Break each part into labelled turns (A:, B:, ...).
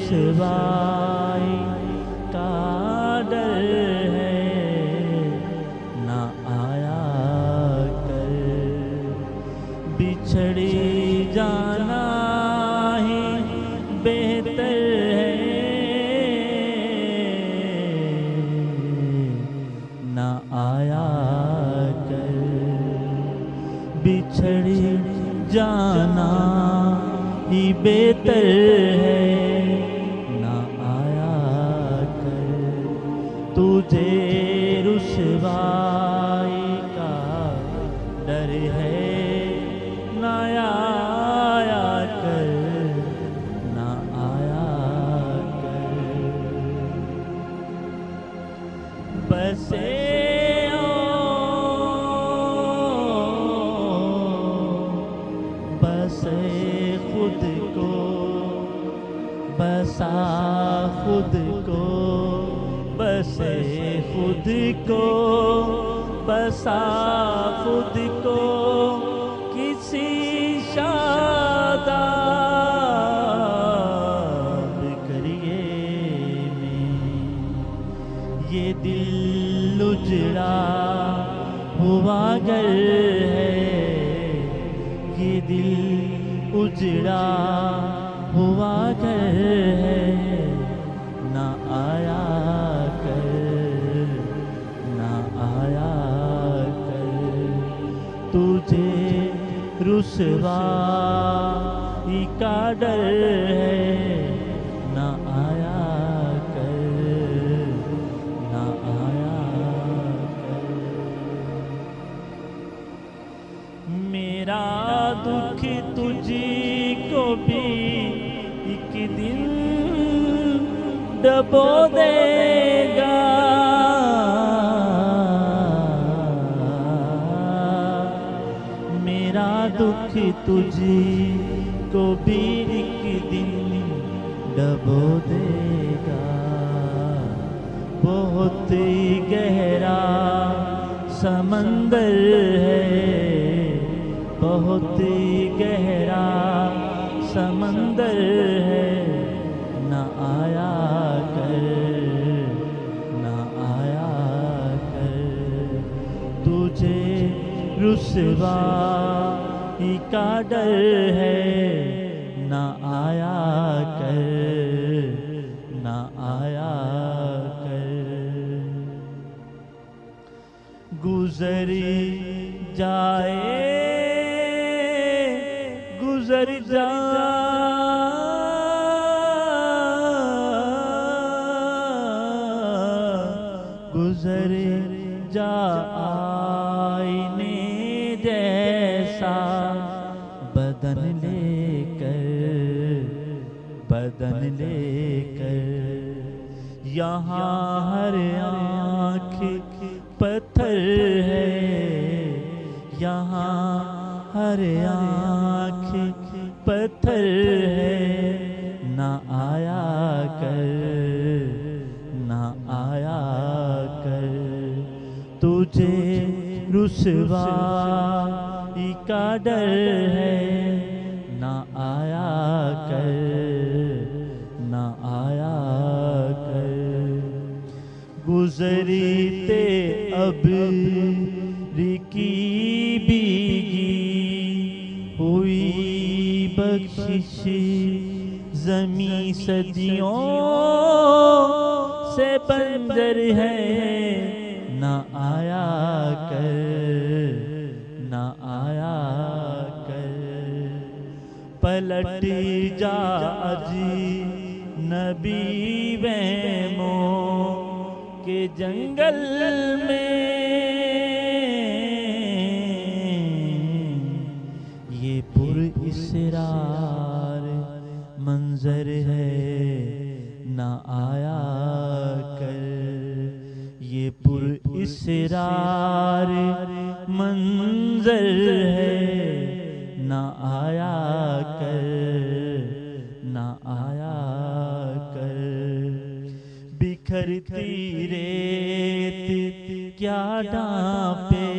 A: رسوائی کا ڈر ہے، نہ آیا کر بچھڑی جانا ہی بہتر ہے، نہ آیا کر بچھڑی جانا ہی بہتر ہے، نہ آیا کر تجھے رسوائی کا ڈر ہے، نہ آیا کر، نہ آیا کر بسے خود کو بسا خود کو بسے خود کو بسا خود کو کسی شاداب کریے میں، یہ دل اجڑا ہوا گھر ہے، یہ دل اجڑا ہوا گھر ہے، نہ آیا کر، نہ آیا کر تجھے رسوائی کا ڈر ہے، نہ آیا کر، نہ آیا کر میرا دکھ تجھی کو بھی ایک دن ڈبو دے گا، میرا دکھ تجھی کو بھی ایک دن ڈبو دے گا، بہت گہرا سمندر ہے، بہت گہرا سمندر ہے، نہ آیا کر، نہ آیا کر تجھے رسوائی کا ڈر ہے، نہ آیا کر، نہ آیا کر گزری جائے گزر جا گزر جا آئینے جیسا بدن لے کر، بدن لے کر یہاں ہر آنکھ پتھر ہے، یہاں ہر آنکھ پتھر ہے، نہ آیا کر، نہ آیا کر تجھے رسوائی کا ڈر ہے، نہ آیا کر، نہ آیا کر گزرتے ابر کی بیگی ہوئی بخشش زمیں صدیوں سے بنجر ہے، نہ آیا کر، نہ آیا کر پلٹ جا اجنبی وہموں کے جنگل میں، یہ پر اسرار منظر ہے، نہ آیا کر، یہ پر اسرار منظر ہے، نہ آیا کر، نہ آیا کر بکھرتی ریت کیا ڈھانپے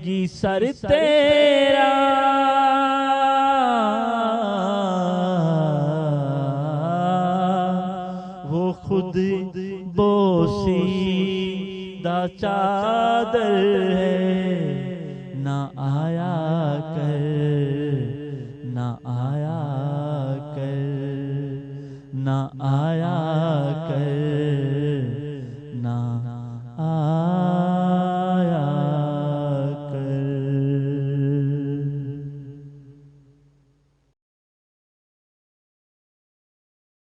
A: گی سر تیرا، خود بوسیدہ چادر ہے، نہ آیا کر، نہ آیا کر، نہ آیا کر